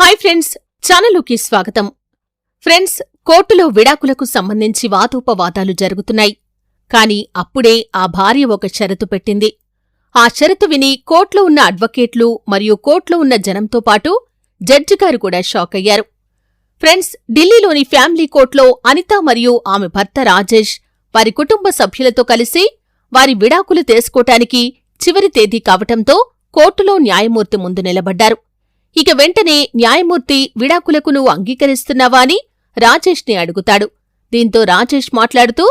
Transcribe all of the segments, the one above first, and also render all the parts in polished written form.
Hi friends, ఛానలుకి స్వాగతం. Friends, కోర్టులో విడాకులకు సంబంధించి వాదోపవాదాలు జరుగుతున్నాయి. కాని అప్పుడే ఆ భార్య ఒక షరతు పెట్టింది. ఆ షరతు విని కోర్టులో ఉన్న అడ్వకేట్లు మరియు కోర్టులో ఉన్న జనంతో పాటు జడ్జిగారు కూడా షాక్ అయ్యారు. ఫ్రెండ్స్, ఢిల్లీలోని ఫ్యామిలీ కోర్టులో అనిత మరియు ఆమె భర్త రాజేష్ వారి కుటుంబ సభ్యులతో కలిసి వారి విడాకులు తీసుకోటానికి చివరి తేదీ కావటంతో కోర్టులో న్యాయమూర్తి ముందు నిలబడ్డారు. ఇక వెంటనే న్యాయమూర్తి విడాకులకు నువ్వు అంగీకరిస్తున్నావా అని రాజేష్ని అడుగుతాడు. దీంతో రాజేష్ మాట్లాడుతూ,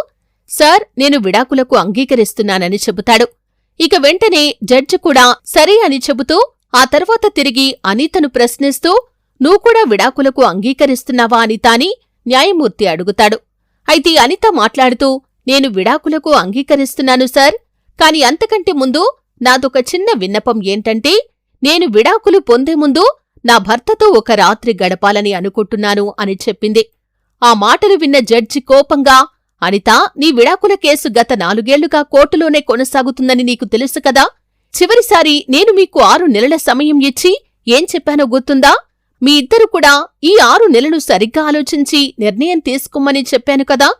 సార్, నేను విడాకులకు అంగీకరిస్తున్నానని చెబుతాడు. ఇక వెంటనే జడ్జి కూడా సరే అని చెబుతూ ఆ తర్వాత తిరిగి అనితను ప్రశ్నిస్తూ, నువ్వు కూడా విడాకులకు అంగీకరిస్తున్నావా అనిత అని న్యాయమూర్తి అడుగుతాడు. అయితే అనిత మాట్లాడుతూ, నేను విడాకులకు అంగీకరిస్తున్నాను సార్, కాని అంతకంటే ముందు నాదొక చిన్న విన్నపం ఏంటంటే, నేను విడాకులు పొందే ముందు నా భర్తతో ఒక రాత్రి గడపాలని అనుకుంటున్నాను అని చెప్పింది. ఆ మాటలు విన్న జడ్జి కోపంగా, అనితా, నీ విడాకుల కేసు గత 4 ఏళ్లుగా కోర్టులోనే కొనసాగుతుందని నీకు తెలుసు కదా? చివరిసారి నేను మీకు 6 నెలల సమయం ఇచ్చి ఏం చెప్పానో గుర్తుందా? మీ ఇద్దరు కూడా ఈ 6 నెలలు సరిగ్గా ఆలోచించి నిర్ణయం తీసుకోమని చెప్పాను కదా?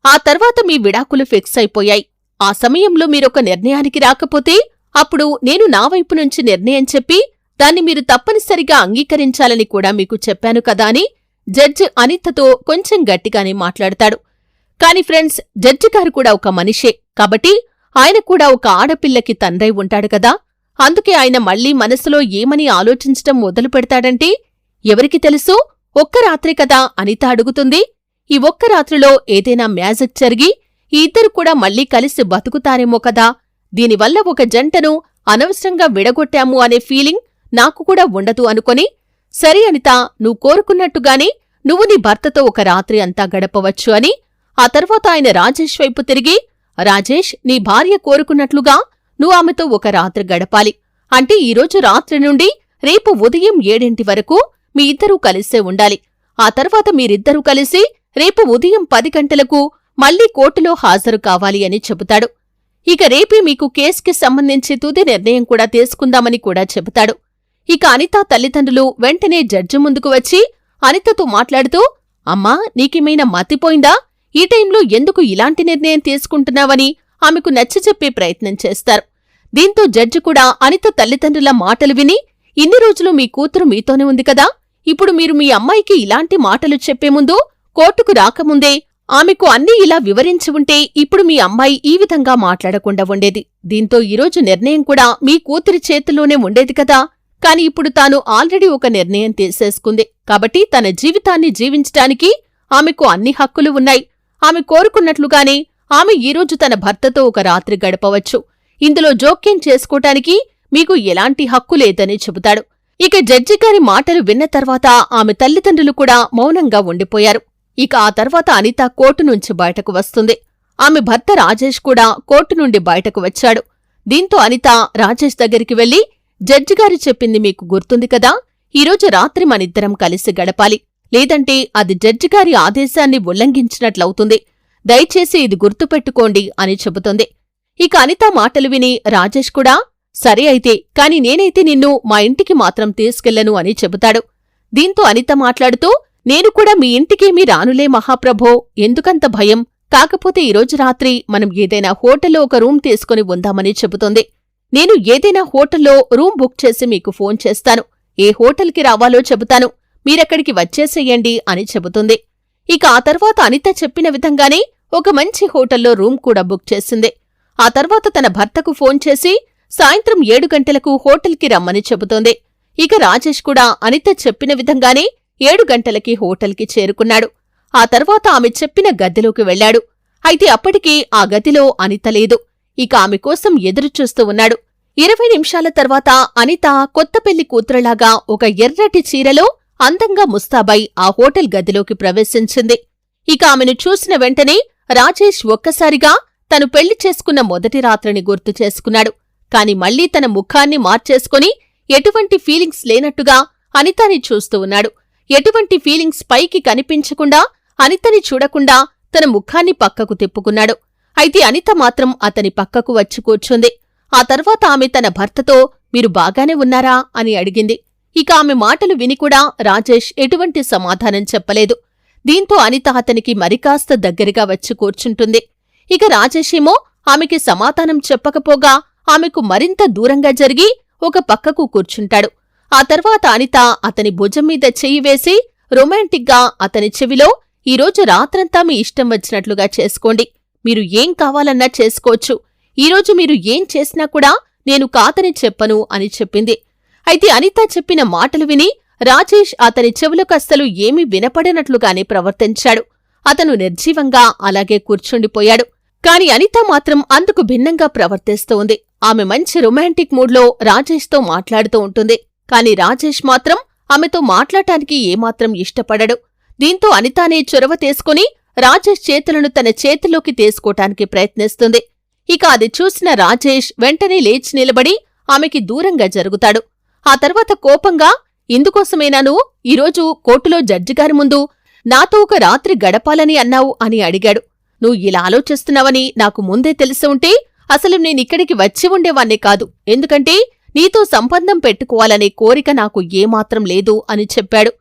ఆ తర్వాత మీ విడాకులు ఫిక్స్ అయిపోయాయి. ఆ సమయంలో మీరొక నిర్ణయానికి రాకపోతే అప్పుడు నేను నా వైపు నుంచి నిర్ణయం చెప్పి దాన్ని మీరు తప్పనిసరిగా అంగీకరించాలని కూడా మీకు చెప్పాను కదా అని జడ్జి అనితతో కొంచెం గట్టిగానే మాట్లాడతాడు. కాని ఫ్రెండ్స్, జడ్జిగారు కూడా ఒక మనిషే కాబట్టి ఆయన కూడా ఒక ఆడపిల్లకి తండ్రై ఉంటాడు కదా. అందుకే ఆయన మళ్లీ మనసులో ఏమని ఆలోచించటం మొదలు పెడతాడంటే, ఎవరికి తెలుసు, ఒక్క రాత్రి కదా అనిత అడుగుతుంది. ఈ ఒక్క రాత్రిలో ఏదైనా మ్యాజిక్ జరిగి ఈ ఇద్దరు కూడా మళ్లీ కలిసి బతుకుతారేమో కదా. దీనివల్ల ఒక జంటను అనవసరంగా విడగొట్టాము అనే ఫీలింగ్ నాకు కూడా ఉండదు అనుకొని, సరే అనిత, నువ్వు కోరుకున్నట్టుగానే నువ్వు నీ భర్తతో ఒక రాత్రి అంతా గడపవచ్చు అని ఆ తర్వాత ఆయన రాజేష్ వైపు తిరిగి, రాజేష్, నీ భార్య కోరుకున్నట్లుగా నువ్వు ఆమెతో ఒక రాత్రి గడపాలి. అంటే ఈరోజు రాత్రి నుండి రేపు ఉదయం 7 వరకు మీ ఇద్దరూ కలిసే ఉండాలి. ఆ తర్వాత మీరిద్దరూ కలిసి రేపు ఉదయం 10 గంటలకు మళ్లీ కోర్టులో హాజరు కావాలి అని చెబుతాడు. ఇక రేపే మీకు కేసుకి సంబంధించి తుది నిర్ణయం కూడా తీసుకుందామని కూడా చెబుతాడు. ఇక అనిత తల్లిదండ్రులు వెంటనే జడ్జి ముందుకు వచ్చి అనితతో మాట్లాడుతూ, అమ్మా, నీకేమైనా మతిపోయిందా? ఈ టైంలో ఎందుకు ఇలాంటి నిర్ణయం తీసుకుంటున్నావని ఆమెకు నచ్చచెప్పే ప్రయత్నం చేస్తారు. దీంతో జడ్జి కూడా అనిత తల్లిదండ్రుల మాటలు విని, ఇన్ని రోజులు మీ కూతురు మీతోనే ఉంది కదా, ఇప్పుడు మీరు మీ అమ్మాయికి ఇలాంటి మాటలు చెప్పే ముందు కోర్టుకు రాకముందే ఆమెకు అన్నీ ఇలా వివరించి ఉంటే ఇప్పుడు మీ అమ్మాయి ఈ విధంగా మాట్లాడకుండా ఉండేది. దీంతో ఈరోజు నిర్ణయం కూడా మీ కూతురి చేతుల్లోనే ఉండేది కదా. కాని ఇప్పుడు తాను ఆల్రెడీ ఒక నిర్ణయం తీసేసుకుంది కాబట్టి తన జీవితాన్ని జీవించటానికి ఆమెకు అన్ని హక్కులు ఉన్నాయి. ఆమె కోరుకున్నట్లుగానే ఆమె ఈరోజు తన భర్తతో ఒక రాత్రి గడపవచ్చు. ఇందులో జోక్యం చేసుకోటానికి మీకు ఎలాంటి హక్కు లేదని చెబుతాడు. ఇక జడ్జిగారి మాటలు విన్న తర్వాత ఆమె తల్లిదండ్రులు కూడా మౌనంగా ఉండిపోయారు. ఇక ఆ తర్వాత అనిత కోర్టు నుంచి బయటకు వస్తుంది. ఆమె భర్త రాజేష్ కూడా కోర్టు నుండి బయటకు వచ్చాడు. దీంతో అనిత రాజేష్ దగ్గరికి వెళ్లి, జడ్జిగారు చెప్పింది మీకు గుర్తుంది కదా, ఈరోజు రాత్రి మనిద్దరం కలిసి గడపాలి, లేదంటే అది జడ్జిగారి ఆదేశాన్ని ఉల్లంఘించినట్లవుతుంది. దయచేసి ఇది గుర్తుపెట్టుకోండి అని చెబుతుంది. ఇక అనిత మాటలు విని రాజేష్ కూడా, సరే అయితే, కాని నేనైతే నిన్ను మా ఇంటికి మాత్రం తీసుకెళ్లను అని చెబుతాడు. దీంతో అనిత మాట్లాడుతూ, నేను కూడా మీ ఇంటికేమీ రానులే మహాప్రభో, ఎందుకంత భయం? కాకపోతే ఈరోజు రాత్రి మనం ఏదైనా హోటల్లో ఒక రూమ్ తీసుకుని ఉందామని చెబుతోంది. నేను ఏదైనా హోటల్లో రూమ్ బుక్ చేసి మీకు ఫోన్ చేస్తాను. ఏ హోటల్కి రావాలో చెబుతాను, మీరక్కడికి వచ్చేసేయండి అని చెబుతుంది. ఇక ఆ తర్వాత అనిత చెప్పిన విధంగానే ఒక మంచి హోటల్లో రూమ్ కూడా బుక్ చేసింది. ఆ తర్వాత తన భర్తకు ఫోన్ చేసి సాయంత్రం 7 గంటలకు హోటల్కి రమ్మని చెబుతోంది. ఇక రాజేష్ కూడా అనిత చెప్పిన విధంగానే 7 గంటలకి హోటల్కి చేరుకున్నాడు. ఆ తర్వాత ఆమె చెప్పిన గదిలోకి వెళ్లాడు. అయితే అప్పటికీ ఆ గదిలో అనిత లేదు. ఇక ఆమె కోసం ఎదురుచూస్తూ ఉన్నాడు. 20 నిమిషాల తర్వాత అనిత కొత్త పెళ్లి కూతురులాగా ఒక ఎర్రటి చీరలో అందంగా ముస్తాబై ఆ హోటల్ గదిలోకి ప్రవేశించింది. ఇక ఆమెను చూసిన వెంటనే రాజేష్ ఒక్కసారిగా తను పెళ్లి చేసుకున్న మొదటి రాత్రిని గుర్తు చేసుకున్నాడు. కాని మళ్లీ తన ముఖాన్ని మార్చేసుకుని ఎటువంటి ఫీలింగ్స్ లేనట్టుగా అనితని చూస్తూ ఉన్నాడు. ఎటువంటి ఫీలింగ్స్ పైకి కనిపించకుండా అనితని చూడకుండా తన ముఖాన్ని పక్కకు తిప్పుకున్నాడు. అయితే అనిత మాత్రం అతని పక్కకు వచ్చి కూర్చుంది. ఆ తర్వాత ఆమె తన భర్తతో, మీరు బాగానే ఉన్నారా అని అడిగింది. ఇక ఆమె మాటలు విని కూడా రాజేష్ ఎటువంటి సమాధానం చెప్పలేదు. దీంతో అనిత అతనికి మరికాస్త దగ్గరగా వచ్చి కూర్చుంటుంది. ఇక రాజేషేమో ఆమెకి సమాధానం చెప్పకపోగా ఆమెకు మరింత దూరంగా జరిగి ఒక పక్కకు కూర్చుంటాడు. ఆ తర్వాత అనిత అతని భుజం మీద చెయ్యి వేసి రొమాంటిక్గా అతని చెవిలో, ఈరోజు రాత్రంతా మీ ఇష్టం వచ్చినట్లుగా చేసుకోండి, మీరు ఏం కావాలన్నా చేసుకోవచ్చు, ఈరోజు మీరు ఏం చేసినా కూడా నేను కాదని చెప్పను అని చెప్పింది. అయితే అనిత చెప్పిన మాటలు విని రాజేష్ అతని చెవులకస్సలు ఏమీ వినపడినట్లుగానే ప్రవర్తించాడు. అతను నిర్జీవంగా అలాగే కూర్చుండిపోయాడు. కాని అనిత మాత్రం అందుకు భిన్నంగా ప్రవర్తిస్తూ ఉంది. ఆమె మంచి రొమాంటిక్ మూడ్లో రాజేష్తో మాట్లాడుతూ ఉంటుంది. కాని రాజేష్ మాత్రం ఆమెతో మాట్లాడటానికి ఏమాత్రం ఇష్టపడడు. దీంతో అనితానే చొరవ తీసుకుని రాజేష్ చేతులను తన చేతిలోకి తీసుకోటానికి ప్రయత్నిస్తుంది. ఇక అది చూసిన రాజేష్ వెంటనే లేచి నిలబడి ఆమెకి దూరంగా జరుగుతాడు. ఆ తర్వాత కోపంగా, ఇందుకోసమేనా నువ్వు ఈరోజు కోర్టులో జడ్జిగారి ముందు నాతో ఒక రాత్రి గడపాలని అన్నావు అని అడిగాడు. నువ్వు ఇలా ఆలోచిస్తున్నావని నాకు ముందే తెలిసి ఉంటే అసలు నేనిక్కడికి వచ్చి ఉండేవాణ్ణే కాదు. ఎందుకంటే నీతో సంబంధం పెట్టుకోవాలనే కోరిక నాకు ఏమాత్రం లేదు అని చెప్పాడు.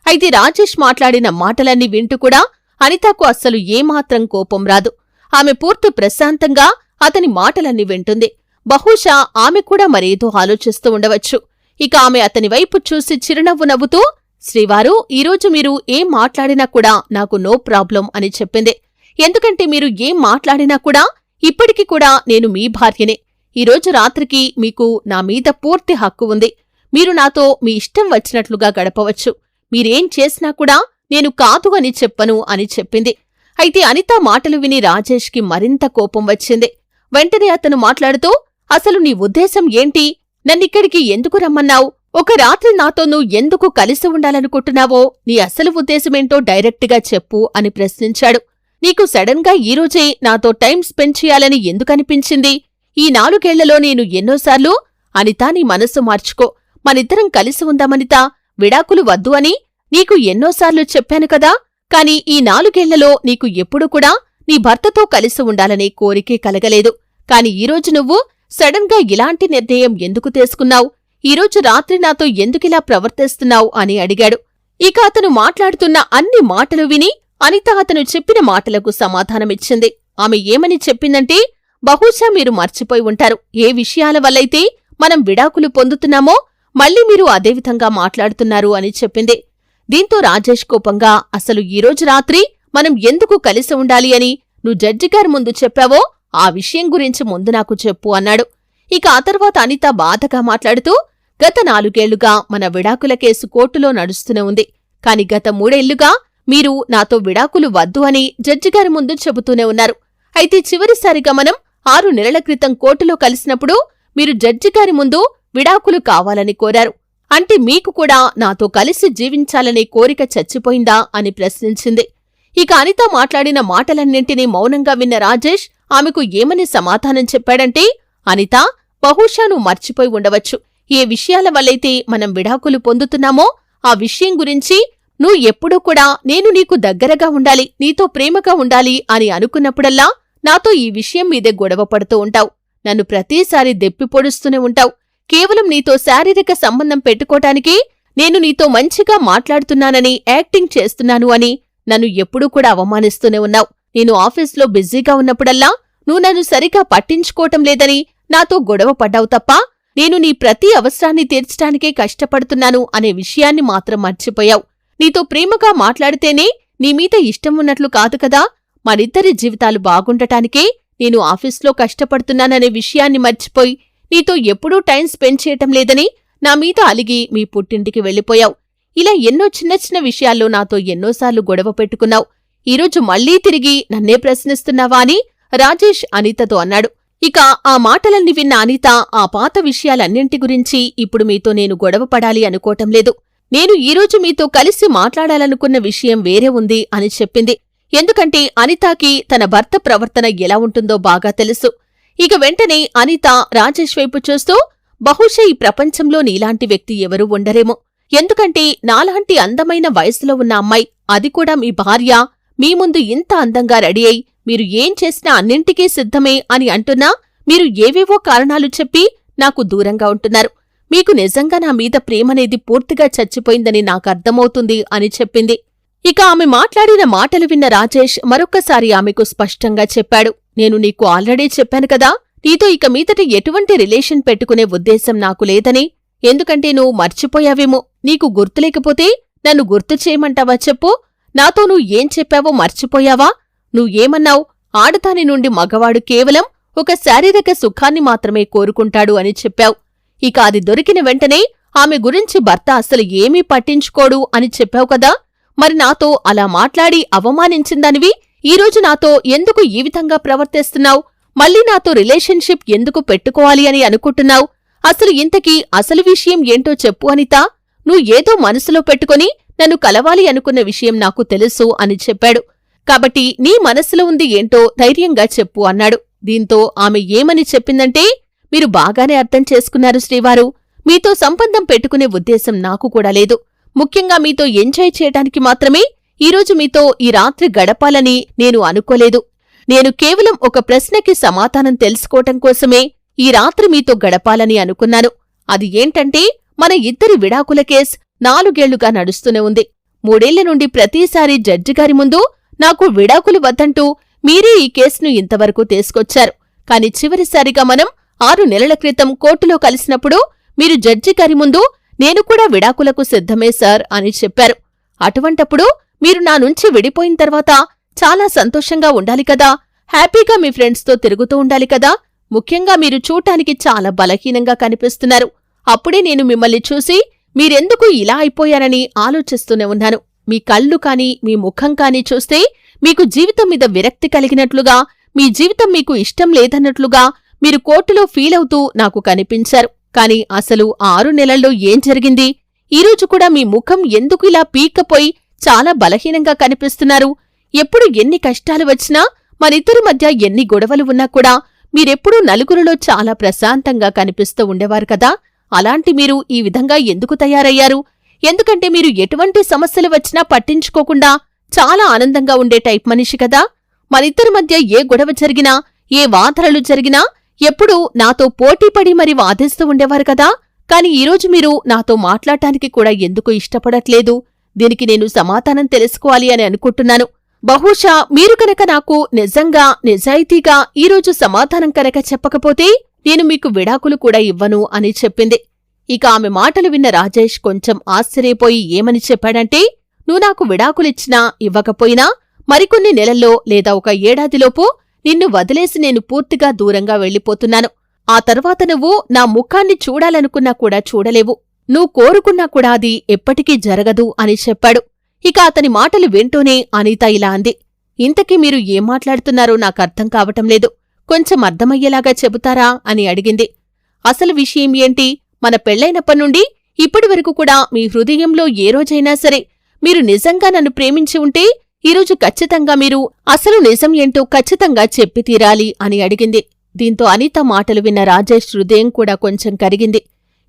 అయితే రాజేష్ మాట్లాడిన మాటలన్నీ వింటూ కూడా అనితకు అస్సలు ఏమాత్రం కోపం రాదు. ఆమె పూర్తి ప్రశాంతంగా అతని మాటలన్నీ వింటుంది. బహుశా ఆమె కూడా మరేదో ఆలోచిస్తూ ఉండవచ్చు. ఇక ఆమె అతని వైపు చూసి చిరునవ్వు నవ్వుతూ, శ్రీవారు, ఈరోజు మీరు ఏం మాట్లాడినా కూడా నాకు నో ప్రాబ్లం అని చెప్పింది. ఎందుకంటే మీరు ఏం మాట్లాడినా కూడా ఇప్పటికి కూడా నేను మీ భార్యనే. ఈరోజు రాత్రికి మీకు నా మీద పూర్తి హక్కు ఉంది. మీరు నాతో మీ ఇష్టం వచ్చినట్లుగా గడపవచ్చు. మీరేం చేసినా కూడా నేను కాదు అని చెప్పను అని చెప్పింది. అయితే అనిత మాటలు విని రాజేష్కి మరింత కోపం వచ్చింది. వెంటనే అతను మాట్లాడుతూ, అసలు నీ ఉద్దేశం ఏంటి? నన్నిక్కడికి ఎందుకు రమ్మన్నావు? ఒక రాత్రి నాతో నువ్వు ఎందుకు కలిసి ఉండాలనుకుంటున్నావో నీ అసలు ఉద్దేశమేంటో డైరెక్ట్గా చెప్పు అని ప్రశ్నించాడు. నీకు సడన్ గా ఈరోజే నాతో టైం స్పెండ్ చేయాలని ఎందుకనిపించింది? ఈ 4 ఏళ్లలో నేను ఎన్నోసార్లు, అనితా నీ మనస్సు మార్చుకో, మనిద్దరం కలిసి ఉందామనితా, విడాకులు వద్దు అని నీకు ఎన్నోసార్లు చెప్పాను కదా. కాని ఈ 4 ఏళ్లలో నీకు ఎప్పుడూ కూడా నీ భర్తతో కలిసి ఉండాలనే కోరికే కలగలేదు. కాని ఈరోజు నువ్వు సడన్ గా ఇలాంటి నిర్ణయం ఎందుకు తీసుకున్నావు? ఈరోజు రాత్రి నాతో ఎందుకిలా ప్రవర్తిస్తున్నావు అని అడిగాడు. ఇక అతను మాట్లాడుతున్న అన్ని మాటలు విని అనిత అతను చెప్పిన మాటలకు సమాధానమిచ్చింది. ఆమె ఏమని చెప్పిందంటే, బహుశా మీరు మర్చిపోయి ఉంటారు, ఏ విషయాల వల్లైతే మనం విడాకులు పొందుతున్నామో మళ్ళీ మీరు అదేవిధంగా మాట్లాడుతున్నారు అని చెప్పింది. దీంతో రాజేష్ కోపంగా, అసలు ఈరోజు రాత్రి మనం ఎందుకు కలిసి ఉండాలి అని నువ్వు జడ్జిగారి ముందు చెప్పావో ఆ విషయం గురించి ముందు నాకు చెప్పు అన్నాడు. ఇక ఆ తర్వాత అనిత బాధగా మాట్లాడుతూ, గత 4 ఏళ్లుగా మన విడాకుల కేసు కోర్టులో నడుస్తూనే ఉంది. కాని గత 3 ఏళ్లుగా మీరు నాతో విడాకులు వద్దు అని జడ్జిగారి ముందు చెబుతూనే ఉన్నారు. అయితే చివరిసారిగా మనం 6 నెలల క్రితం కోర్టులో కలిసినప్పుడు మీరు జడ్జిగారి ముందు విడాకులు కావాలని కోరారు. అంటే మీకు కూడా నాతో కలిసి జీవించాలనే కోరిక చచ్చిపోయిందా అని ప్రశ్నించింది. ఇక అనిత మాట్లాడిన మాటలన్నింటినీ మౌనంగా విన్న రాజేష్ ఆమెకు ఏమని సమాధానం చెప్పాడంటే, అనితా, బహుశా నువ్వు మర్చిపోయి ఉండవచ్చు, ఏ విషయాల వల్లైతే మనం విడాకులు పొందుతున్నామో ఆ విషయం గురించి నువ్వు ఎప్పుడూ కూడా నేను నీకు దగ్గరగా ఉండాలి, నీతో ప్రేమగా ఉండాలి అని అనుకున్నప్పుడల్లా నాతో ఈ విషయం మీదే గొడవ పడుతూ ఉంటావు. నన్ను ప్రతిసారి దెప్పి పొడుస్తూనే ఉంటావు. కేవలం నీతో శారీరక సంబంధం పెట్టుకోటానికి నేను నీతో మంచిగా మాట్లాడుతున్నానని, యాక్టింగ్ చేస్తున్నాను అని నన్ను ఎప్పుడూ కూడా అవమానిస్తూనే ఉన్నావు. నేను ఆఫీస్లో బిజీగా ఉన్నప్పుడల్లా నువ్వు నన్ను సరిగా పట్టించుకోవటం లేదని నాతో గొడవ పడ్డావు తప్ప నేను నీ ప్రతి అవసరాన్ని తీర్చడానికే కష్టపడుతున్నాను అనే విషయాన్ని మాత్రం మర్చిపోయావు. నీతో ప్రేమగా మాట్లాడితేనే నీ మీద ఇష్టం ఉన్నట్లు కాదు కదా. మనిద్దరి జీవితాలు బాగుండటానికే నేను ఆఫీస్లో కష్టపడుతున్నాననే విషయాన్ని మర్చిపోయి నీతో ఎప్పుడూ టైం స్పెండ్ చేయటం లేదని నా మీద అలిగి మీ పుట్టింటికి వెళ్ళిపోయావు. ఇలా ఎన్నో చిన్న చిన్న విషయాల్లో నాతో ఎన్నోసార్లు గొడవ పెట్టుకున్నావు. ఈరోజు మళ్లీ తిరిగి నన్నే ప్రశ్నిస్తున్నావా అని రాజేష్ అనితతో అన్నాడు. ఇక ఆ మాటలన్నీ విన్న అనిత ఆ పాత విషయాలన్నింటి గురించి ఇప్పుడు మీతో నేను గొడవ పడాలి అనుకోవటం లేదు. నేను ఈరోజు మీతో కలిసి మాట్లాడాలనుకున్న విషయం వేరే ఉంది అని చెప్పింది. ఎందుకంటే అనితాకి తన భర్త ప్రవర్తన ఎలా ఉంటుందో బాగా తెలుసు. ఇక వెంటనే అనిత రాజేష్ వైపు చూస్తూ, బహుశా ఈ ప్రపంచంలో నీలాంటి వ్యక్తి ఎవరూ ఉండరేమో. ఎందుకంటే నాలాంటి అందమైన వయసులో ఉన్న అమ్మాయి, అది కూడా మీ భార్య, మీ ముందు ఇంత అందంగా రెడీ అయి మీరు ఏం చేసినా అన్నింటికీ సిద్ధమే అని అంటున్నా మీరు ఏవేవో కారణాలు చెప్పి నాకు దూరంగా ఉంటున్నారు. మీకు నిజంగా నా మీద ప్రేమనేది పూర్తిగా చచ్చిపోయిందని నాకర్థమవుతుంది అని చెప్పింది. ఇక ఆమె మాట్లాడిన మాటలు విన్న రాజేష్ మరొక్కసారి ఆమెకు స్పష్టంగా చెప్పాడు. నేను నీకు ఆల్రెడీ చెప్పాను కదా, నీతో ఇక మీదట ఎటువంటి రిలేషన్ పెట్టుకునే ఉద్దేశం నాకు లేదని. ఎందుకంటే నువ్వు మర్చిపోయావేమో. నీకు గుర్తులేకపోతే నన్ను గుర్తు చేయమంటావా చెప్పు? నాతో నువ్వు ఏం చెప్పావో మర్చిపోయావా? నువ్వేమన్నావు? ఆడదాని నుండి మగవాడు కేవలం ఒక శారీరక సుఖాన్ని మాత్రమే కోరుకుంటాడు అని చెప్పావు. ఇక అది దొరికిన వెంటనే ఆమె గురించి భర్త అసలు ఏమీ పట్టించుకోడు అని చెప్పావు కదా. మరి నాతో అలా మాట్లాడి అవమానించిందానివి ఈరోజు నాతో ఎందుకు ఈ విధంగా ప్రవర్తిస్తున్నావు? మళ్ళీ నాతో రిలేషన్షిప్ ఎందుకు పెట్టుకోవాలి అని అనుకుంటున్నావు? అసలు ఇంతకీ అసలు విషయం ఏంటో చెప్పు అనితా. నువ్వు ఏదో మనసులో పెట్టుకుని నన్ను కలవాలి అనుకున్న విషయం నాకు తెలుసు అని చెప్పాడు. కాబట్టి నీ మనసులో ఉంది ఏంటో ధైర్యంగా చెప్పు అన్నాడు. దీంతో ఆమె ఏమని చెప్పిందంటే, మీరు బాగానే అర్థం చేసుకున్నారు శ్రీవారు. మీతో సంబంధం పెట్టుకునే ఉద్దేశం నాకు కూడా లేదు. ముఖ్యంగా మీతో ఎంజాయ్ చేయడానికి మాత్రమే ఈరోజు మీతో ఈ రాత్రి గడపాలని నేను అనుకోలేదు. నేను కేవలం ఒక ప్రశ్నకి సమాధానం తెలుసుకోవటం కోసమే ఈ రాత్రి మీతో గడపాలని అనుకున్నాను. అది ఏంటంటే, మన ఇద్దరి విడాకుల కేస్ 4 ఏళ్లుగా నడుస్తూనే ఉంది. 3 ఏళ్ల నుండి ప్రతిసారి జడ్జిగారి ముందు నాకు విడాకులు వద్దంటూ మీరే ఈ కేసును ఇంతవరకు తీసుకొచ్చారు. కాని చివరిసారిగా మనం 6 నెలల క్రితం కోర్టులో కలిసినప్పుడు మీరు జడ్జిగారి ముందు నేను కూడా విడాకులకు సిద్ధమే సార్ అని చెప్పారు. అటువంటప్పుడు మీరు నా నుంచి విడిపోయిన తర్వాత చాలా సంతోషంగా ఉండాలి కదా, హ్యాపీగా మీ ఫ్రెండ్స్తో తిరుగుతూ ఉండాలి కదా. ముఖ్యంగా మీరు చూడటానికి చాలా బలహీనంగా కనిపిస్తున్నారు. అప్పుడే నేను మిమ్మల్ని చూసి మీరెందుకు ఇలా అయిపోయారని ఆలోచిస్తూనే ఉన్నాను. మీ కళ్ళు కాని మీ ముఖం కాని చూస్తే మీకు జీవితం మీద విరక్తి కలిగినట్లుగా, మీ జీవితం మీకు ఇష్టం లేదన్నట్లుగా మీరు కోర్టులో ఫీలవుతూ నాకు కనిపించారు. కాని అసలు 6 నెలల్లో ఏం జరిగింది? ఈరోజు కూడా మీ ముఖం ఎందుకు ఇలా పీక్కపోయి చాలా బలహీనంగా కనిపిస్తున్నారు? ఎప్పుడు ఎన్ని కష్టాలు వచ్చినా, మనిద్దరి మధ్య ఎన్ని గొడవలు ఉన్నా కూడా మీరెప్పుడూ నలుగురిలో చాలా ప్రశాంతంగా కనిపిస్తూ ఉండేవారు కదా. అలాంటి మీరు ఈ విధంగా ఎందుకు తయారయ్యారు? ఎందుకంటే మీరు ఎటువంటి సమస్యలు వచ్చినా పట్టించుకోకుండా చాలా ఆనందంగా ఉండే టైప్ మనిషి కదా. మనిద్దరి మధ్య ఏ గొడవ జరిగినా, ఏ వాదనలు జరిగినా ఎప్పుడూ నాతో పోటీపడి మరి వాదిస్తూ ఉండేవారు కదా. కాని ఈరోజు మీరు నాతో మాట్లాడటానికి కూడా ఎందుకు ఇష్టపడట్లేదు? దీనికి నేను సమాధానం తెలుసుకోవాలి అని అనుకుంటున్నాను. బహుశా మీరు కనుక నాకు నిజంగా నిజాయితీగా ఈరోజు సమాధానం కనుక చెప్పకపోతే నేను మీకు విడాకులు కూడా ఇవ్వను అని చెప్పింది. ఇక ఆమె మాటలు విన్న రాజేష్ కొంచెం ఆశ్చర్యపోయి ఏమని చెప్పాడంటే, నువ్వు నాకు విడాకులిచ్చినా ఇవ్వకపోయినా మరికొన్ని నెలల్లో లేదా 1 ఏడాదిలోపు నిన్ను వదిలేసి నేను పూర్తిగా దూరంగా వెళ్ళిపోతున్నాను. ఆ తర్వాత నువ్వు నా ముఖాన్ని చూడాలనుకున్నా కూడా చూడలేవు. నువ్వు కోరుకున్నా కూడా అది ఎప్పటికీ జరగదు అని చెప్పాడు. ఇక అతని మాటలు వింటూనే అనిత ఇలా అంది, ఇంతకీ మీరు ఏం మాట్లాడుతున్నారో నాకర్థం కావటం లేదు. కొంచెం అర్థమయ్యేలాగా చెబుతారా అని అడిగింది. అసలు విషయం ఏంటి? మన పెళ్లైనప్పటినుండి ఇప్పటివరకు కూడా మీ హృదయంలో ఏ రోజైనా సరే మీరు నిజంగా నన్ను ప్రేమించి ఉంటే ఈరోజు ఖచ్చితంగా మీరు అసలు నిజం ఏంటో ఖచ్చితంగా చెప్పి తీరాలి అని అడిగింది. దీంతో అనిత మాటలు విన్న రాజేష్ హృదయం కూడా కొంచెం కరిగింది.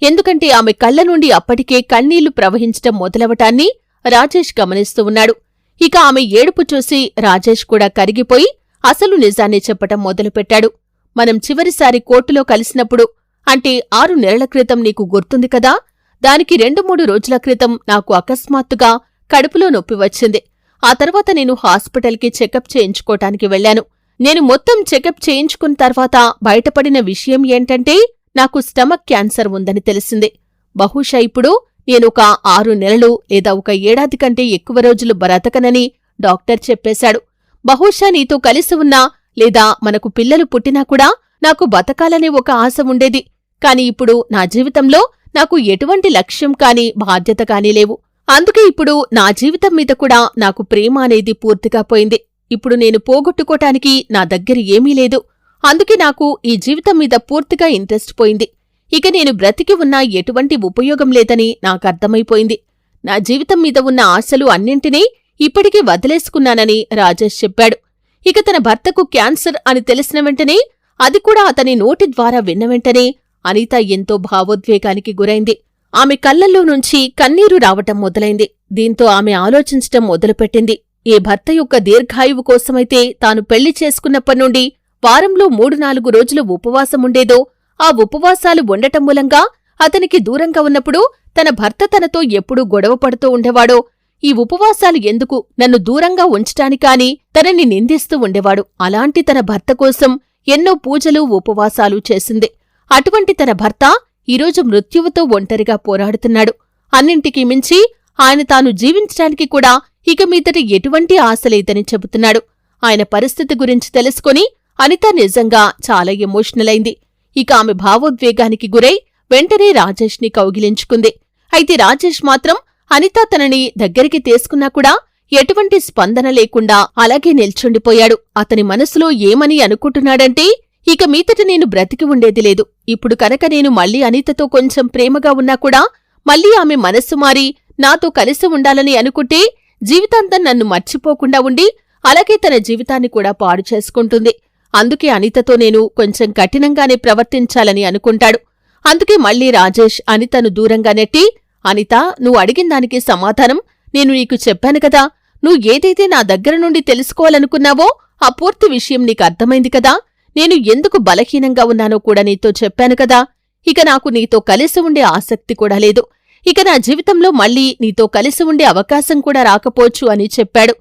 ఎందుకంటే ఆమె కళ్ల నుండి అప్పటికే కన్నీళ్లు ప్రవహించటం మొదలవటాన్ని రాజేష్ గమనిస్తూ ఉన్నాడు. ఇక ఆమె ఏడుపు చూసి రాజేష్ కూడా కరిగిపోయి అసలు నిజాన్ని చెప్పటం మొదలుపెట్టాడు. మనం చివరిసారి కోర్టులో కలిసినప్పుడు అంటే 6 నెలల క్రితం నీకు గుర్తుంది కదా. దానికి 2-3 రోజుల క్రితం నాకు అకస్మాత్తుగా కడుపులో నొప్పి వచ్చింది. ఆ తర్వాత నేను హాస్పిటల్కి చెకప్ చేయించుకోటానికి వెళ్లాను. నేను మొత్తం చెకప్ చేయించుకున్న తర్వాత బయటపడిన విషయం ఏంటంటే నాకు స్టమక్ క్యాన్సర్ ఉందని తెలిసింది. బహుశా ఇప్పుడు నేనొక 6 నెలలు లేదా 1 ఏడాది కంటే ఎక్కువ రోజులు బ్రతకనని డాక్టర్ చెప్పేశాడు. బహుశా నీతో కలిసి ఉన్నా లేదా మనకు పిల్లలు పుట్టినా కూడా నాకు బతకాలనే ఒక ఆశ ఉండేది. కాని ఇప్పుడు నా జీవితంలో నాకు ఎటువంటి లక్ష్యం కాని బాధ్యత కాని లేవు. అందుకే ఇప్పుడు నా జీవితం మీద కూడా నాకు ప్రేమ అనేది పూర్తిగా పోయింది. ఇప్పుడు నేను పోగొట్టుకోటానికి నా దగ్గర ఏమీ లేదు. అందుకే నాకు ఈ జీవితం మీద పూర్తిగా ఇంట్రెస్ట్ పోయింది. ఇక నేను బ్రతికి ఉన్నా ఎటువంటి ఉపయోగం లేదని నాకర్థమైపోయింది. నా జీవితం మీద ఉన్న ఆశలు అన్నింటినీ ఇప్పటికీ వదిలేసుకున్నానని రాజేష్ చెప్పాడు. ఇక తన భర్తకు క్యాన్సర్ అని తెలిసిన వెంటనే, అది కూడా అతని నోటి ద్వారా విన్న వెంటనే అనిత ఎంతో భావోద్వేగానికి గురైంది. ఆమె కళ్లల్లో నుంచి కన్నీరు రావటం మొదలైంది. దీంతో ఆమె ఆలోచించటం మొదలుపెట్టింది. ఏ భర్త యొక్క దీర్ఘాయువు కోసమైతే తాను పెళ్లి చేసుకున్నప్పటినుండి వారంలో 3-4 రోజులు ఉపవాసముండేదో, ఆ ఉపవాసాలు ఉండటం మూలంగా అతనికి దూరంగా ఉన్నప్పుడు తన భర్త తనతో ఎప్పుడూ గొడవ పడుతూ ఉండేవాడో, ఈ ఉపవాసాలు ఎందుకు నన్ను దూరంగా ఉంచటానికాని తనని నిందిస్తూ ఉండేవాడు. అలాంటి తన భర్త కోసం ఎన్నో పూజలు ఉపవాసాలు చేసింది. అటువంటి తన భర్త ఈరోజు మృత్యువుతో ఒంటరిగా పోరాడుతున్నాడు. అన్నింటికీ మించి ఆయన తాను జీవించటానికి కూడా ఇక మీదట ఎటువంటి ఆశలేదని చెబుతున్నాడు. ఆయన పరిస్థితి గురించి తెలుసుకొని అనిత నిజంగా చాలా ఎమోషనల్ అయింది. ఇక ఆమె భావోద్వేగానికి గురై వెంటనే రాజేష్ని కౌగిలించుకుంది. అయితే రాజేష్ మాత్రం అనిత తనని దగ్గరికి తీసుకున్నా కూడా ఎటువంటి స్పందన లేకుండా అలాగే నిల్చుండిపోయాడు. అతని మనసులో ఏమని అనుకుంటున్నాడంటే, ఇక మీదట నేను బ్రతికి ఉండేది లేదు. ఇప్పుడు కనుక నేను మళ్లీ అనితతో కొంచెం ప్రేమగా ఉన్నా కూడా మళ్లీ ఆమె మనస్సు మారి నాతో కలిసి ఉండాలని అనుకుంటే జీవితాంతం నన్ను మర్చిపోకుండా ఉండి అలాగే తన జీవితాన్ని కూడా పాడు చేసుకుంటుంది. అందుకే అనితతో నేను కొంచెం కఠినంగానే ప్రవర్తించాలని అనుకుంటాడు. అందుకే మళ్లీ రాజేష్ అనితను దూరంగా నెట్టి, అనిత, నువ్వు అడిగిందానికి సమాధానం నేను నీకు చెప్పాను కదా. నువ్వు ఏదైతే నా దగ్గర నుండి తెలుసుకోవాలనుకున్నావో ఆ పూర్తి విషయం నీకు అర్థమైంది కదా. నేను ఎందుకు బలహీనంగా ఉన్నానో కూడా నీతో చెప్పాను కదా. ఇక నాకు నీతో కలిసి ఉండే ఆసక్తి కూడా లేదు. ఇక నా జీవితంలో మళ్లీ నీతో కలిసి ఉండే అవకాశం కూడా రాకపోవచ్చు అని చెప్పాడు.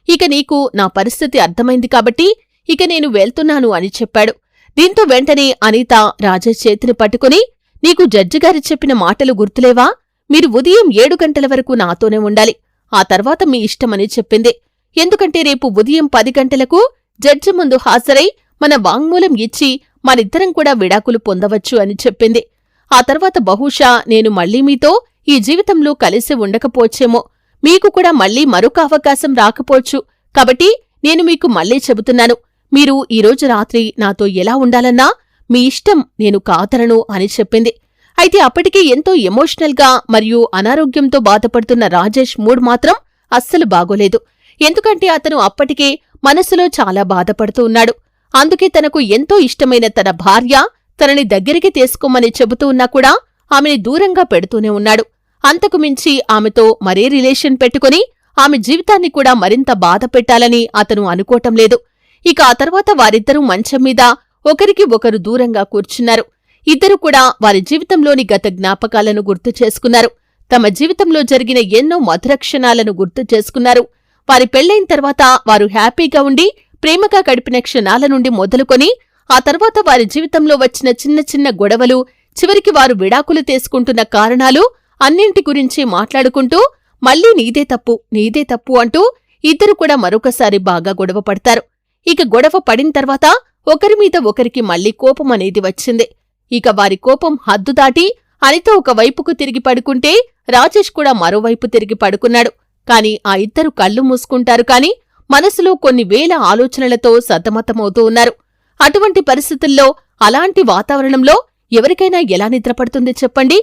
ఇక నీకు నా పరిస్థితి అర్థమైంది కాబట్టి ఇక నేను వెళ్తున్నాను అని చెప్పాడు. దీంతో వెంటనే అనిత రాజేష్ చేతిని పట్టుకుని, నీకు జడ్జిగారి చెప్పిన మాటలు గుర్తులేవా? మీరు ఉదయం 7 గంటల వరకు నాతోనే ఉండాలి, ఆ తర్వాత మీ ఇష్టమని చెప్పింది. ఎందుకంటే రేపు ఉదయం 10 గంటలకు జడ్జి ముందు హాజరై మన వాంగ్మూలం ఇచ్చి మనిద్దరం కూడా విడాకులు పొందవచ్చు అని చెప్పింది. ఆ తర్వాత బహుశా నేను మళ్లీ మీతో ఈ జీవితంలో కలిసి ఉండకపోవచ్చేమో, మీకు కూడా మళ్లీ మరొక అవకాశం రాకపోవచ్చు. కాబట్టి నేను మీకు మళ్లీ చెబుతున్నాను, మీరు ఈరోజు రాత్రి నాతో ఎలా ఉండాలన్నా మీ ఇష్టం, నేను కాదనను అని చెప్పింది. అయితే అప్పటికే ఎంతో ఎమోషనల్గా మరియు అనారోగ్యంతో బాధపడుతున్న రాజేష్ మూడ్ మాత్రం అస్సలు బాగోలేదు. ఎందుకంటే అతను అప్పటికే మనసులో చాలా బాధపడుతూ ఉన్నాడు. అందుకే తనకు ఎంతో ఇష్టమైన తన భార్య తనని దగ్గరికి తీసుకోమని చెబుతూ ఉన్నా కూడా ఆమెని దూరంగా పెడుతూనే ఉన్నాడు. అంతకు మించి ఆమెతో మరే రిలేషన్ పెట్టుకుని ఆమె జీవితాన్ని కూడా మరింత బాధ పెట్టాలని అతను అనుకోవటం లేదు. ఇక ఆ తర్వాత వారిద్దరూ మంచం మీద ఒకరికి ఒకరు దూరంగా కూర్చున్నారు. ఇద్దరు కూడా వారి జీవితంలోని గత జ్ఞాపకాలను గుర్తు చేసుకున్నారు. తమ జీవితంలో జరిగిన ఎన్నో మధుర క్షణాలను గుర్తు చేసుకున్నారు. వారి పెళ్లైన తర్వాత వారు హ్యాపీగా ఉండి ప్రేమగా గడిపిన క్షణాల నుండి మొదలుకొని ఆ తర్వాత వారి జీవితంలో వచ్చిన చిన్న చిన్న గొడవలు, చివరికి వారు విడాకులు తీసుకుంటున్న కారణాలు అన్నింటి గురించి మాట్లాడుకుంటూ మళ్లీ నీదే తప్పు అంటూ ఇద్దరు కూడా మరొకసారి బాగా గొడవ పడతారు. ఇక గొడవ పడిన తర్వాత ఒకరిమీద ఒకరికి మళ్లీ కోపం అనేది వచ్చింది. ఇక వారి కోపం హద్దు దాటి అనిత ఒకవైపుకు తిరిగి పడుకుంటే రాజేష్ కూడా మరోవైపు తిరిగి పడుకున్నాడు. కాని ఆ ఇద్దరు కళ్ళు మూసుకుంటారు కాని మనసులో కొన్ని వేల ఆలోచనలతో సతమతమవుతూ ఉన్నారు. అటువంటి పరిస్థితుల్లో, అలాంటి వాతావరణంలో ఎవరికైనా ఎలా నిద్రపడుతుంది చెప్పండి?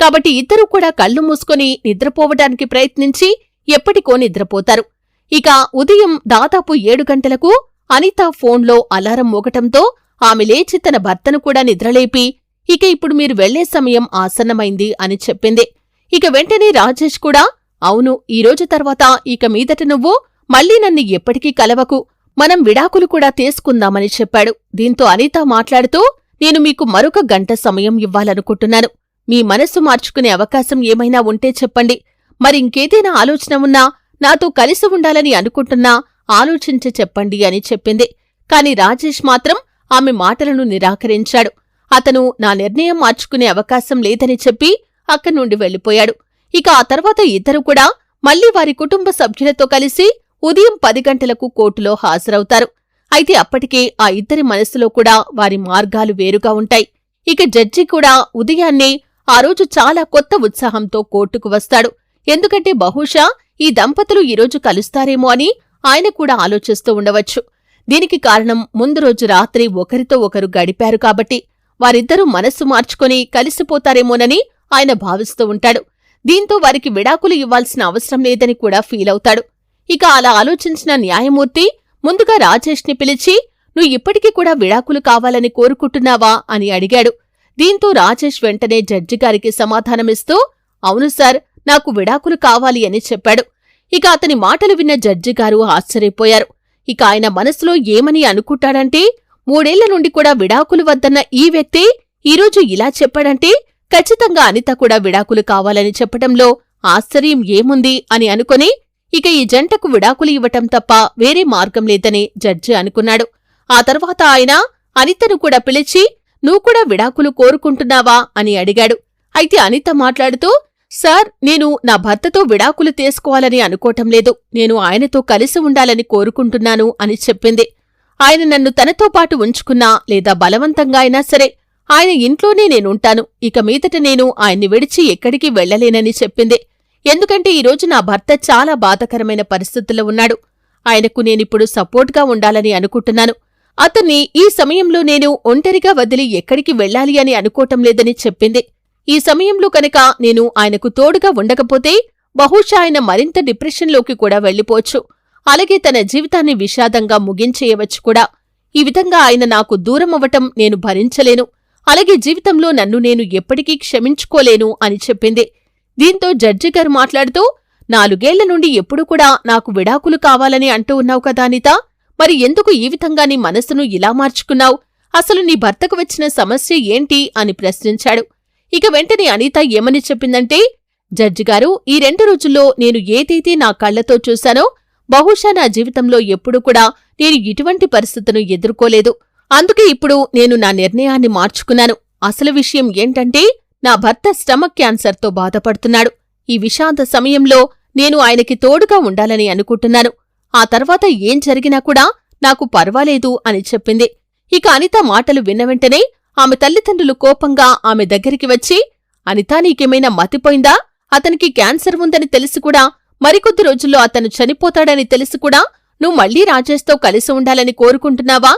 కాబట్టి ఇద్దరూ కూడా కళ్ళు మూసుకొని నిద్రపోవటానికి ప్రయత్నించి ఎప్పటికో నిద్రపోతారు. ఇక ఉదయం దాదాపు 7 గంటలకు అనిత ఫోన్లో అలారం మోగటంతో ఆమె లేచి తన భర్తను కూడా నిద్రలేపి, ఇక ఇప్పుడు మీరు వెళ్లే సమయం ఆసన్నమైంది అని చెప్పింది. ఇక వెంటనే రాజేష్ కూడా, అవును, ఈరోజు తర్వాత ఇక మీదట నువ్వు మళ్లీ నన్ను ఎప్పటికీ కలవకు, మనం విడాకులు కూడా తీసుకుందామని చెప్పాడు. దీంతో అనిత మాట్లాడుతూ, నేను మీకు మరొక గంట సమయం ఇవ్వాలనుకుంటున్నాను. మీ మనస్సు మార్చుకునే అవకాశం ఏమైనా ఉంటే చెప్పండి. మరింకేదైనా ఆలోచన ఉన్నా, నాతో కలిసి ఉండాలని అనుకుంటున్నా ఆలోచించి చెప్పండి అని చెప్పింది. కాని రాజేష్ మాత్రం ఆమె మాటలను నిరాకరించాడు. అతను నా నిర్ణయం మార్చుకునే అవకాశం లేదని చెప్పి అక్కడి నుండి వెళ్లిపోయాడు. ఇక ఆ తర్వాత ఇద్దరు కూడా మళ్లీ వారి కుటుంబ సభ్యులతో కలిసి ఉదయం 10 గంటలకు కోర్టులో హాజరవుతారు. అయితే అప్పటికే ఆ ఇద్దరి మనసులో కూడా వారి మార్గాలు వేరుగా ఉంటాయి. ఇక జడ్జి కూడా ఉదయాన్నే ఆ రోజు చాలా కొత్త ఉత్సాహంతో కోర్టుకు వస్తాడు. ఎందుకంటే బహుశా ఈ దంపతులు ఈరోజు కలుస్తారేమో అని ఆయన కూడా ఆలోచిస్తూ ఉండవచ్చు. దీనికి కారణం ముందు రోజు రాత్రి ఒకరితో ఒకరు గడిపారు కాబట్టి వారిద్దరూ మనస్సు మార్చుకొని కలిసిపోతారేమోనని ఆయన భావిస్తూ ఉంటాడు. దీంతో వారికి విడాకులు ఇవ్వాల్సిన అవసరం లేదని కూడా ఫీలవుతాడు. ఇక అలా ఆలోచించిన న్యాయమూర్తి ముందుగా రాజేష్ని పిలిచి, నువ్వు ఇప్పటికీ కూడా విడాకులు కావాలని కోరుకుంటున్నావా అని అడిగాడు. దీంతో రాజేష్ వెంటనే జడ్జిగారికి సమాధానమిస్తూ, అవును సార్, నాకు విడాకులు కావాలి అని చెప్పాడు. ఇక అతని మాటలు విన్న జడ్జిగారు ఆశ్చర్యపోయారు. ఇక ఆయన మనసులో ఏమని అనుకుంటాడంటే, 3 ఏళ్ల నుండి కూడా విడాకులు వద్దన్న ఈ వ్యక్తి ఈరోజు ఇలా చెప్పాడంటే ఖచ్చితంగా అనిత కూడా విడాకులు కావాలని చెప్పటంలో ఆశ్చర్యం ఏముంది అని అనుకుని ఇక ఈ జంటకు విడాకులు ఇవ్వటం తప్ప వేరే మార్గం లేదని జడ్జి అనుకున్నాడు. ఆ తర్వాత ఆయన అనితను కూడా పిలిచి నువ్వు కూడా విడాకులు కోరుకుంటున్నావా అని అడిగాడు. అయితే అనిత మాట్లాడుతూ సార్, నేను నా భర్తతో విడాకులు తీసుకోవాలని అనుకోవటం లేదు, నేను ఆయనతో కలిసి ఉండాలని కోరుకుంటున్నాను అని చెప్పింది. ఆయన నన్ను తనతో పాటు ఉంచుకున్నా లేదా బలవంతంగా అయినా సరే ఆయన ఇంట్లోనే నేనుంటాను, ఇక మీదట నేను ఆయన్ని విడిచి ఎక్కడికి వెళ్లలేనని చెప్పింది. ఎందుకంటే ఈరోజు నా భర్త చాలా బాధకరమైన పరిస్థితుల్లో ఉన్నాడు, ఆయనకు నేనిప్పుడు సపోర్ట్గా ఉండాలని అనుకుంటున్నాను. అతన్ని ఈ సమయంలో నేను ఒంటరిగా వదిలి ఎక్కడికి వెళ్లాలి అని అనుకోవటం లేదని చెప్పింది. ఈ సమయంలో కనుక నేను ఆయనకు తోడుగా ఉండకపోతే బహుశా ఆయన మరింత డిప్రెషన్లోకి కూడా వెళ్లిపోవచ్చు, అలాగే తన జీవితాన్ని విషాదంగా ముగించేయవచ్చు కూడా. ఈ విధంగా ఆయన నాకు దూరమవ్వటం నేను భరించలేను, అలాగే జీవితంలో నన్ను నేను ఎప్పటికీ క్షమించుకోలేను అని చెప్పింది. దీంతో జడ్జిగారు మాట్లాడుతూ 4 ఏళ్ల నుండి ఎప్పుడు కూడా నాకు విడాకులు కావాలని అంటూ ఉన్నావు కదా అనిత, మరి ఎందుకు ఈ విధంగా నీ మనసును ఇలా మార్చుకున్నావు? అసలు నీ భర్తకు వచ్చిన సమస్య ఏంటి అని ప్రశ్నించాడు. ఇక వెంటనే అనిత ఏమని చెప్పిందంటే, జడ్జిగారు, ఈ 2 రోజుల్లో నేను ఏదైతే నా కళ్లతో చూశానో బహుశా నా జీవితంలో ఎప్పుడు కూడా నేను ఇటువంటి పరిస్థితిని ఎదుర్కోలేదు, అందుకే ఇప్పుడు నేను నా నిర్ణయాన్ని మార్చుకున్నాను. అసలు విషయం ఏంటంటే నా భర్త స్టమక్ క్యాన్సర్తో బాధపడుతున్నాడు. ఈ విషాద సమయంలో నేను ఆయనకి తోడుగా ఉండాలని అనుకుంటున్నాను. ఆ తర్వాత ఏం జరిగినా కూడా నాకు పర్వాలేదు అని చెప్పింది. ఇక అనిత మాటలు విన్న వెంటనే ఆమె తల్లిదండ్రులు కోపంగా ఆమె దగ్గరికి వచ్చి, అనితా, నీకేమైనా మతిపోయిందా? అతనికి క్యాన్సర్ ఉందని తెలిసి కూడా, మరికొద్ది రోజుల్లో అతను చనిపోతాడని తెలిసి కూడా నువ్వు మళ్లీ రాజేష్తో కలిసి ఉండాలని కోరుకుంటున్నావా?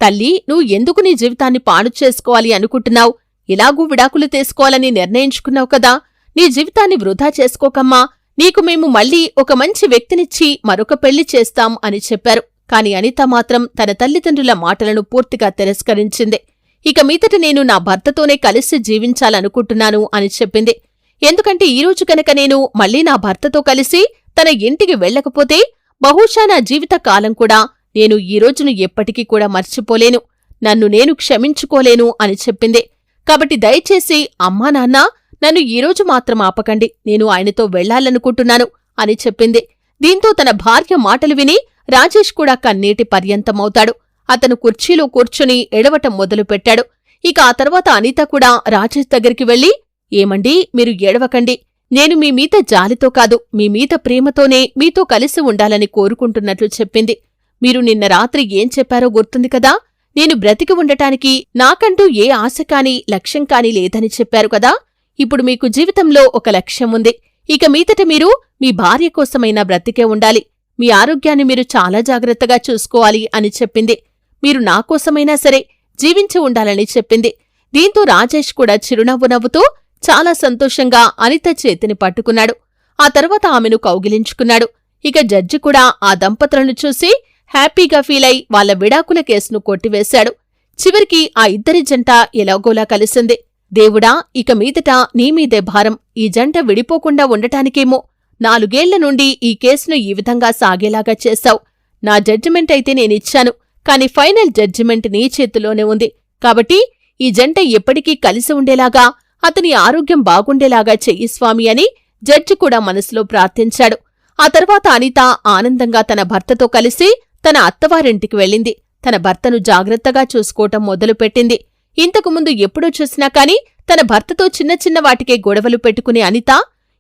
తల్లి, నువ్వు ఎందుకు నీ జీవితాన్ని పాడు చేసుకోవాలి అనుకుంటున్నావు? ఇలాగూ విడాకులు తీసుకోవాలని నిర్ణయించుకున్నావు కదా, నీ జీవితాన్ని వృధా చేసుకోకమ్మా, నీకు మేము మళ్లీ ఒక మంచి వ్యక్తినిచ్చి మరొక పెళ్లి చేస్తాం అని చెప్పారు. కాని అనిత మాత్రం తన తల్లిదండ్రుల మాటలను పూర్తిగా తిరస్కరించింది. ఇక మీదట నేను నా భర్తతోనే కలిసి జీవించాలనుకుంటున్నాను అని చెప్పింది. ఎందుకంటే ఈరోజు కనుక నేను మళ్లీ నా భర్తతో కలిసి తన ఇంటికి వెళ్లకపోతే బహుశా నా జీవిత కాలం కూడా నేను ఈ రోజును ఎప్పటికీ కూడా మర్చిపోలేను, నన్ను నేను క్షమించుకోలేను అని చెప్పింది. కాబట్టి దయచేసి అమ్మా నాన్న, నన్ను ఈరోజు మాత్రం ఆపకండి, నేను ఆయనతో వెళ్లాలనుకుంటున్నాను అని చెప్పింది. దీంతో తన భార్య మాటలు విని రాజేష్ కూడా కన్నీటి పర్యంతమవుతాడు. అతను కుర్చీలో కూర్చుని ఎడవటం మొదలుపెట్టాడు. ఇక ఆ తర్వాత అనిత కూడా రాజేష్ దగ్గరికి వెళ్లి, ఏమండీ, మీరు ఏడవకండి, నేను మీ మీద జాలితో కాదు, మీ మీద ప్రేమతోనే మీతో కలిసి ఉండాలని కోరుకుంటున్నట్లు చెప్పింది. మీరు నిన్న రాత్రి ఏం చెప్పారో గుర్తుంది కదా, నేను బ్రతికి ఉండటానికి నాకంటూ ఏ ఆశ కాని లక్ష్యం కాని లేదని చెప్పారు కదా, ఇప్పుడు మీకు జీవితంలో ఒక లక్ష్యం ఉంది. ఇక మీదట మీరు మీ భార్య కోసమైనా బ్రతికే ఉండాలి, మీ ఆరోగ్యాన్ని మీరు చాలా జాగ్రత్తగా చూసుకోవాలి అని చెప్పింది. మీరు నా కోసమైనా సరే జీవించి ఉండాలని చెప్పింది. దీంతో రాజేష్ కూడా చిరునవ్వు నవ్వుతూ చాలా సంతోషంగా అనిత చేతిని పట్టుకున్నాడు. ఆ తర్వాత ఆమెను కౌగిలించుకున్నాడు. ఇక జడ్జి కూడా ఆ దంపతులను చూసి హ్యాపీగా ఫీలై వాళ్ల విడాకుల కేసును కొట్టివేశాడు. చివరికి ఆ ఇద్దరి జంట ఎలాగోలా కలిసింది. దేవుడా, ఇక మీదట నీమీదే భారం, ఈ జంట విడిపోకుండా ఉండటానికేమో 4 ఏళ్ల నుండి ఈ కేసును ఈ విధంగా సాగేలాగా చేశావు. నా జడ్జిమెంట్ అయితే నేనిచ్చాను, కాని ఫైనల్ జడ్జిమెంట్ నీ చేతిలోనే ఉంది. కాబట్టి ఈ జంట ఎప్పటికీ కలిసి ఉండేలాగా, అతని ఆరోగ్యం బాగుండేలాగా చెయ్యి స్వామి అని జడ్జి కూడా మనసులో ప్రార్థించాడు. ఆ తర్వాత అనిత ఆనందంగా తన భర్తతో కలిసి తన అత్తవారింటికి వెళ్ళింది. తన భర్తను జాగ్రత్తగా చూసుకోవటం మొదలుపెట్టింది. ఇంతకుముందు ఎప్పుడూ చూసినా కాని తన భర్తతో చిన్న చిన్న వాటికే గొడవలు పెట్టుకునే అనిత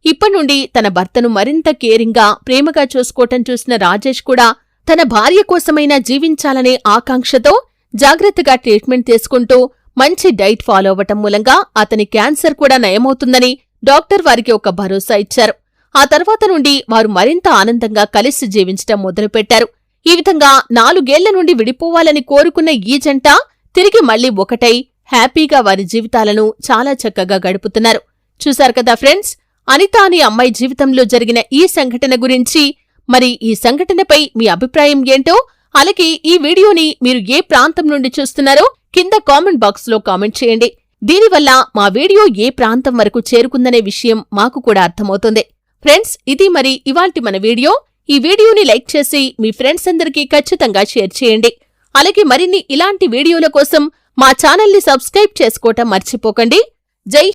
ఇప్పటినుండి తన భర్తను మరింత కేరింగ్గా, ప్రేమగా చూసుకోవటం చూసిన రాజేష్ కూడా తన భార్య కోసమైనా జీవించాలనే ఆకాంక్షతో జాగ్రత్తగా ట్రీట్మెంట్ తీసుకుంటూ మంచి డైట్ ఫాలో అవ్వటం మూలంగా అతని క్యాన్సర్ కూడా నయమవుతుందని డాక్టర్ వారికి ఒక భరోసా ఇచ్చారు. ఆ తర్వాత నుండి వారు మరింత ఆనందంగా కలిసి జీవించటం మొదలుపెట్టారు. ఈ విధంగా 4 ఏళ్ల నుండి విడిపోవాలని కోరుకున్న ఈ జంట తిరిగి మళ్లీ ఒకటై హ్యాపీగా వారి జీవితాలను చాలా చక్కగా గడుపుతున్నారు. చూశారు కదా ఫ్రెండ్స్, అనిత అనే అమ్మాయి జీవితంలో జరిగిన ఈ సంఘటన గురించి. మరి ఈ సంఘటనపై మీ అభిప్రాయం ఏంటో, అలాగే ఈ వీడియోని మీరు ఏ ప్రాంతం నుండి చూస్తున్నారో కింద కామెంట్ బాక్స్లో కామెంట్ చేయండి. దీనివల్ల మా వీడియో ఏ ప్రాంతం వరకు చేరుకుందనే విషయం మాకు కూడా అర్థమవుతుంది. ఫ్రెండ్స్, ఇది మరి ఇవాల్టి మన వీడియో. ఈ వీడియోని లైక్ చేసి మీ ఫ్రెండ్స్ అందరికీ ఖచ్చితంగా షేర్ చేయండి. అలాగే మరిన్ని ఇలాంటి వీడియోల కోసం మా ఛానల్ని సబ్స్క్రైబ్ చేసుకోవటం మర్చిపోకండి. జై